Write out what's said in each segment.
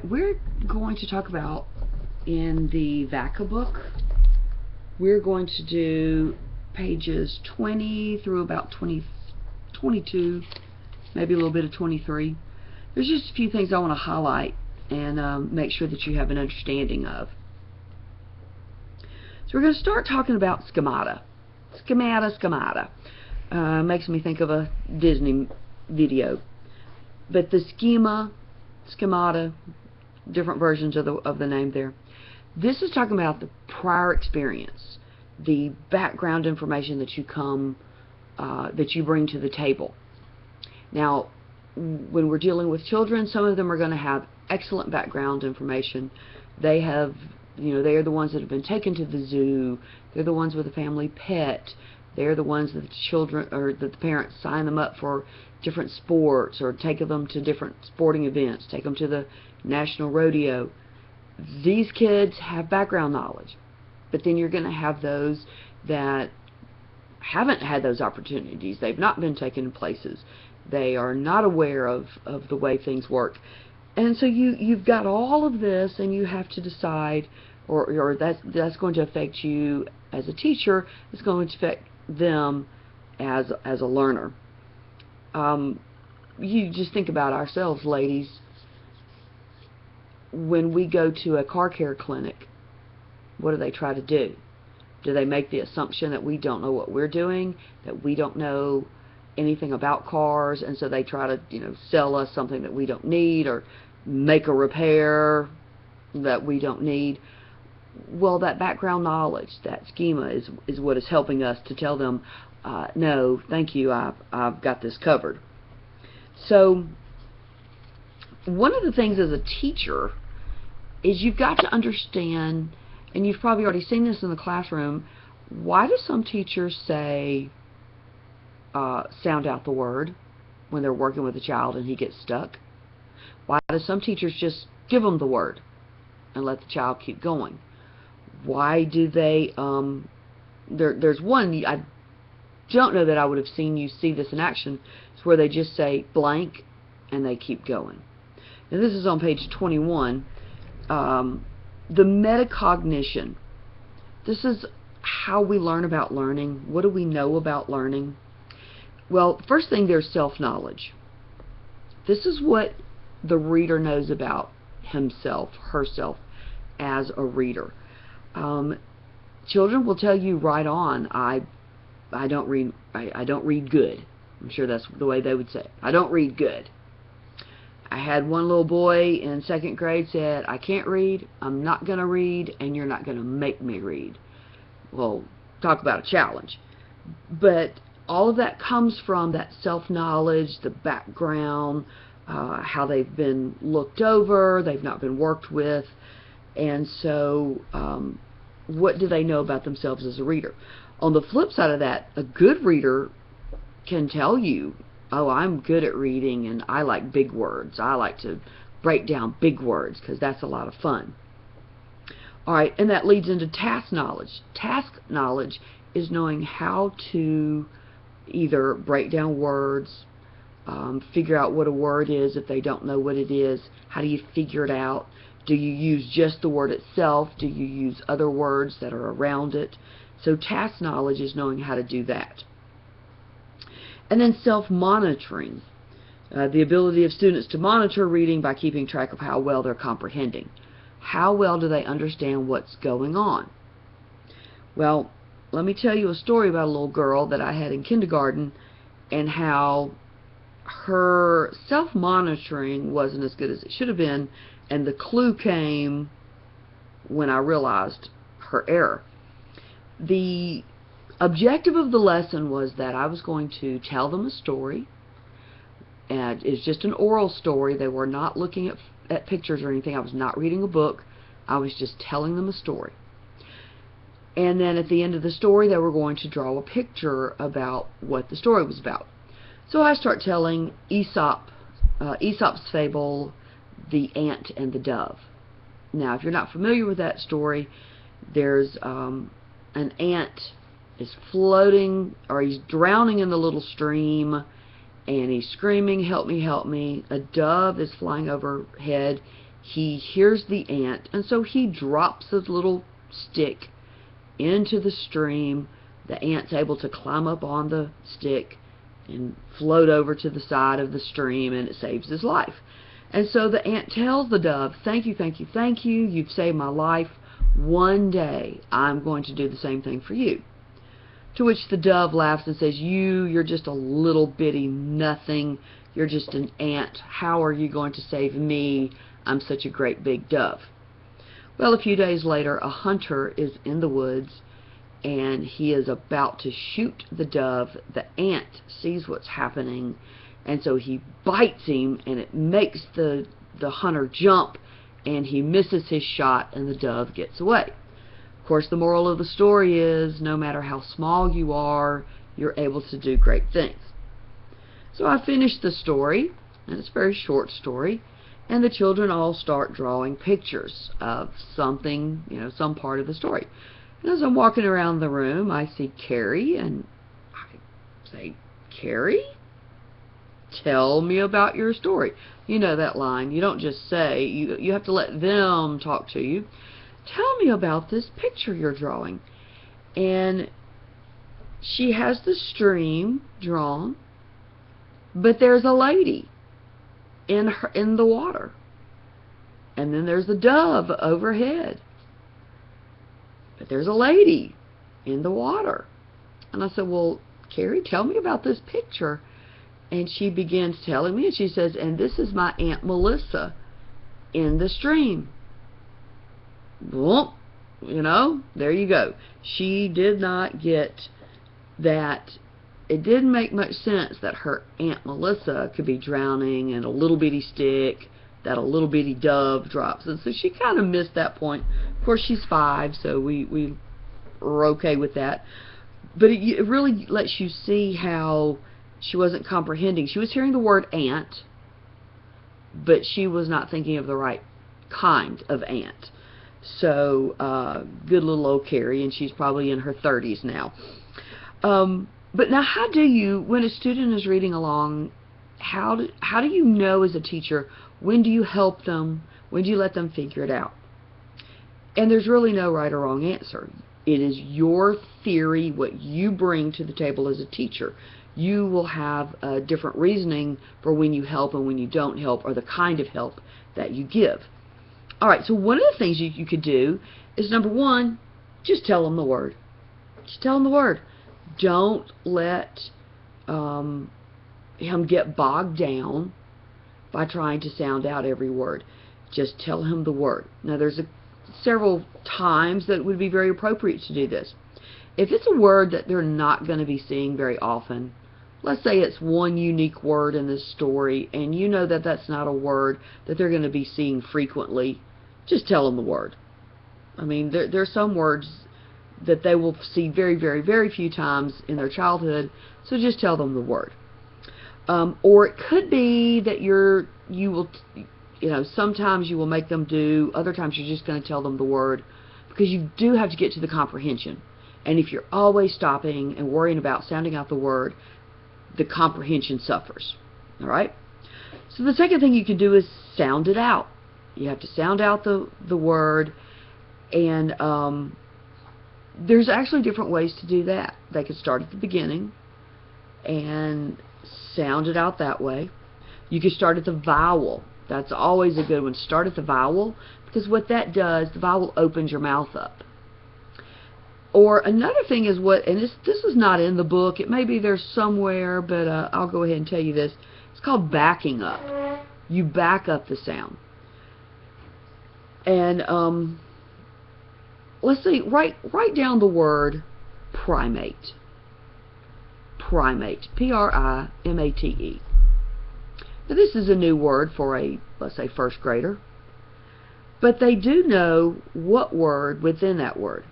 Alright, we're going to talk about, in the Vacca book, we're going to do pages 20 through about 22, maybe a little bit of 23. There's just a few things I want to highlight and make sure that you have an understanding of. So we're going to start talking about schemata. Schemata. Makes me think of a Disney video. But the schemata, different versions of the name there. This is talking about the prior experience, the background information that you bring to the table. Now, when we're dealing with children, some of them are going to have excellent background information. They have, they are the ones that have been taken to the zoo. They're the ones with a family pet. They're the ones that the children or that the parents sign them up for different sports or take them to different sporting events, take them to the national rodeo. These kids have background knowledge, but then you're going to have those that haven't had those opportunities. They've not been taken to places. They are not aware of the way things work. And so you've got all of this, and you have to decide, or that's going to affect you as a teacher. It's going to affect them as a learner. You just think about ourselves, ladies. When we go to a car care clinic, what do they try to do? Do they make the assumption that we don't know what we're doing, that we don't know anything about cars, and so they try to sell us something that we don't need, or make a repair that we don't need? Well, that background knowledge, that schema, is what is helping us to tell them, no, thank you, I've got this covered. So one of the things as a teacher is you've got to understand, and you've probably already seen this in the classroom, why do some teachers say sound out the word when they're working with a child and he gets stuck? Why do some teachers just give them the word and let the child keep going? Why do they, there's one, I don't know that I would have seen you see this in action, it's where they just say blank and they keep going. Now this is on page 21. The metacognition. This is how we learn about learning. What do we know about learning? Well, first thing, there's self-knowledge. This is what the reader knows about himself, herself, as a reader. Children will tell you right on, I don't read good. I'm sure that's the way they would say it. I don't read good. I had one little boy in 2nd grade said, I can't read, I'm not going to read, and you're not going to make me read. Well, talk about a challenge. But all of that comes from that self-knowledge, the background, how they've been looked over, they've not been worked with, and so what do they know about themselves as a reader? On the flip side of that, a good reader can tell you, oh, I'm good at reading and I like big words. I like to break down big words because that's a lot of fun. Alright, and that leads into task knowledge. Task knowledge is knowing how to either break down words, figure out what a word is if they don't know what it is. How do you figure it out? Do you use just the word itself? Do you use other words that are around it? So task knowledge is knowing how to do that. And then self-monitoring, the ability of students to monitor reading by keeping track of how well they're comprehending. How well do they understand what's going on? Well, let me tell you a story about a little girl that I had in kindergarten and how her self-monitoring wasn't as good as it should have been, and the clue came when I realized her error. The objective of the lesson was that I was going to tell them a story, and it's just an oral story. They were not looking at pictures or anything. I was not reading a book. I was just telling them a story. And then at the end of the story, they were going to draw a picture about what the story was about. So I start telling Aesop's fable, The Ant and the Dove. Now, if you're not familiar with that story, there's an ant is floating, or he's drowning in the little stream, and he's screaming, help me, help me. A dove is flying overhead. he hears the ant, and so he drops his little stick into the stream. The ant's able to climb up on the stick and float over to the side of the stream, and it saves his life. And so the ant tells the dove, "Thank you, thank you, thank you. You've saved my life. One day I'm going to do the same thing for you." To which the dove laughs and says, "You're just a little bitty nothing. You're just an ant. How are you going to save me? I'm such a great big dove." Well, a few days later, a hunter is in the woods, and he is about to shoot the dove. The ant sees what's happening, and so he bites him, and it makes the hunter jump, and he misses his shot, and the dove gets away. Of course, the moral of the story is, no matter how small you are, you're able to do great things. So I finished the story, and it's a very short story, and the children all start drawing pictures of something, some part of the story. And as I'm walking around the room, I see Carrie, and I say, "Carrie, tell me about your story." You know that line. You don't just say, you have to let them talk to you. "Tell me about this picture you're drawing." And she has the stream drawn, but there's a lady in the water, and then there's a dove overhead, but there's a lady in the water. And I said, "Well, Carrie, tell me about this picture." And she begins telling me, and she says, "And this is my Aunt Melissa in the stream." Well, there you go. She did not get that. It didn't make much sense that her Aunt Melissa could be drowning in a little bitty stick that a little bitty dove drops. And so she kind of missed that point. Of course, she's 5, so we are okay with that. But it really lets you see how she wasn't comprehending. She was hearing the word ant, but she was not thinking of the right kind of ant. So, good little old Carrie, and she's probably in her 30s now. But now, how do you, when a student is reading along, how do you know as a teacher, when do you help them, when do you let them figure it out? And there's really no right or wrong answer. It is your theory, what you bring to the table as a teacher. You will have a different reasoning for when you help and when you don't help, or the kind of help that you give. Alright, so one of the things you could do is, number one, just tell them the word. Just tell them the word. Don't let him get bogged down by trying to sound out every word. Just tell him the word. Now, there's several times that it would be very appropriate to do this. If it's a word that they're not going to be seeing very often, let's say it's one unique word in this story, and you know that that's not a word that they're going to be seeing frequently, just tell them the word. I mean, there are some words that they will see very, very, very few times in their childhood, so just tell them the word. Or it could be that sometimes you will make them do, other times you're just going to tell them the word, because you do have to get to the comprehension. And if you're always stopping and worrying about sounding out the word, the comprehension suffers. Alright? So the second thing you can do is sound it out. You have to sound out the word, and there's actually different ways to do that. They could start at the beginning and sound it out that way. You could start at the vowel. That's always a good one. Start at the vowel, because what that does, the vowel opens your mouth up. Or another thing is and this is not in the book. It may be there somewhere, but I'll go ahead and tell you this. It's called backing up. You back up the sound. And let's see, write down the word primate. Primate. P-R-I-M-A-T-E. Now, this is a new word for a, let's say, first grader. But they do know what word within that word.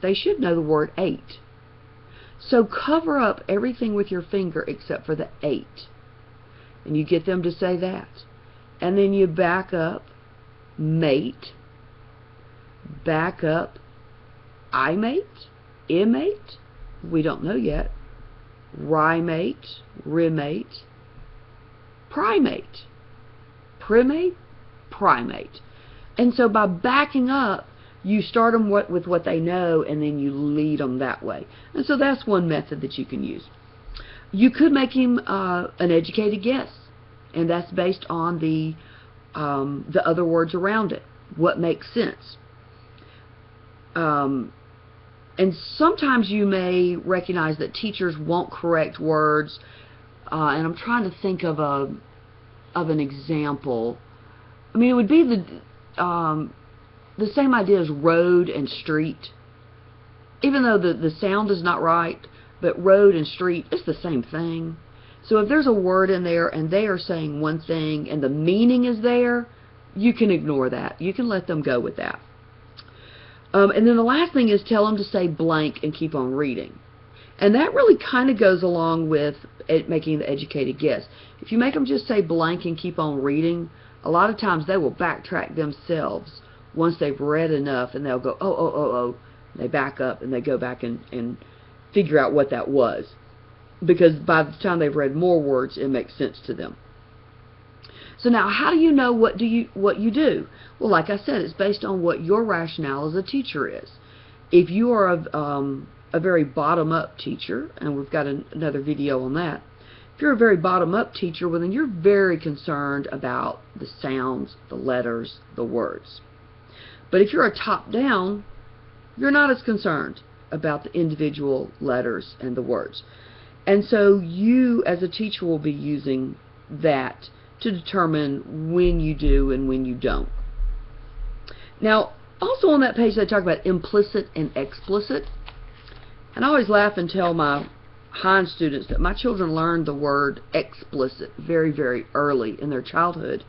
They should know the word 8. So cover up everything with your finger except for the 8. And you get them to say that. And then you back up mate, back up I-mate, I-mate, we don't know yet, rhi-mate, ri-mate, primate, primate, primate. And so by backing up, you start them with what they know, and then you lead them that way. And so that's one method that you can use. You could make him an educated guess, and that's based on the other words around it, what makes sense. And sometimes you may recognize that teachers won't correct words, and I'm trying to think of an example. I mean, it would be the same idea as road and street, even though the sound is not right, but road and street is the same thing. So if there's a word in there and they are saying one thing and the meaning is there, you can ignore that. You can let them go with that. And then the last thing is tell them to say blank and keep on reading. And that really kind of goes along with making the educated guess. If you make them just say blank and keep on reading, a lot of times they will backtrack themselves once they've read enough, and they'll go, oh. They back up and they go back and figure out what that was. Because by the time they've read more words, it makes sense to them. So now, how do you know what you do? Well, like I said, it's based on what your rationale as a teacher is. If you are a very bottom-up teacher, and we've got another video on that, if you're a very bottom-up teacher, well, then you're very concerned about the sounds, the letters, the words. But if you're a top-down, you're not as concerned about the individual letters and the words. And so you, as a teacher, will be using that to determine when you do and when you don't. Now, also on that page, they talk about implicit and explicit. And I always laugh and tell my Hines students that my children learned the word explicit very, very early in their childhood.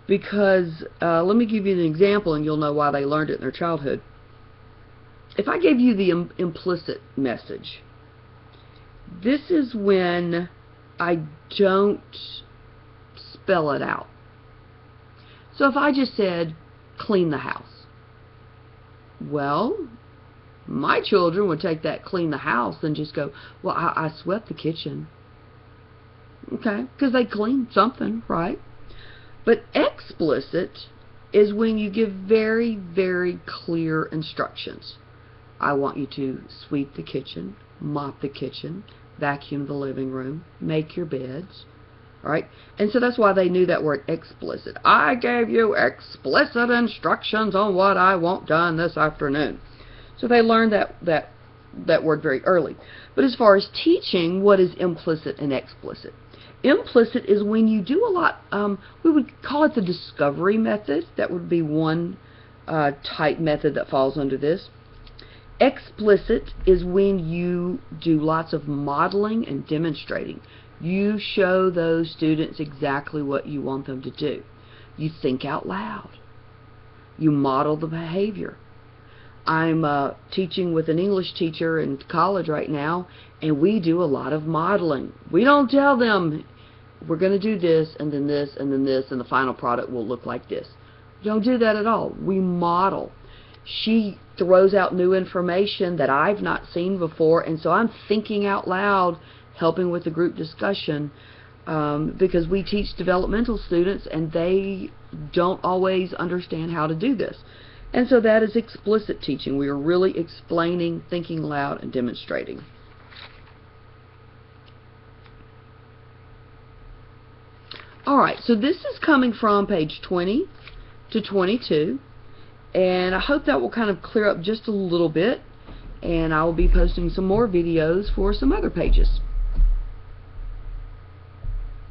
Because, let me give you an example and you'll know why they learned it in their childhood. If I gave you the implicit message, this is when I don't spell it out. So if I just said, clean the house, well, my children would take that clean the house and just go, well, I swept the kitchen. Okay, because they cleaned something, right? But explicit is when you give very, very clear instructions. I want you to sweep the kitchen, mop the kitchen, vacuum the living room, make your beds. All right? And so that's why they knew that word explicit. I gave you explicit instructions on what I want done this afternoon. So they learned that word very early. But as far as teaching, what is implicit and explicit? Implicit is when you do a lot, we would call it the discovery method. That would be one type method that falls under this. Explicit is when you do lots of modeling and demonstrating. You show those students exactly what you want them to do. You think out loud. You model the behavior. I'm teaching with an English teacher in college right now, and we do a lot of modeling. We don't tell them, we're going to do this, and then this, and then this, and the final product will look like this. We don't do that at all. We model. She throws out new information that I've not seen before, and so I'm thinking out loud, helping with the group discussion, because we teach developmental students, and they don't always understand how to do this. And so that is explicit teaching. We are really explaining, thinking loud, and demonstrating. Alright, so this is coming from page 20 to 22, and I hope that will kind of clear up just a little bit, and I will be posting some more videos for some other pages.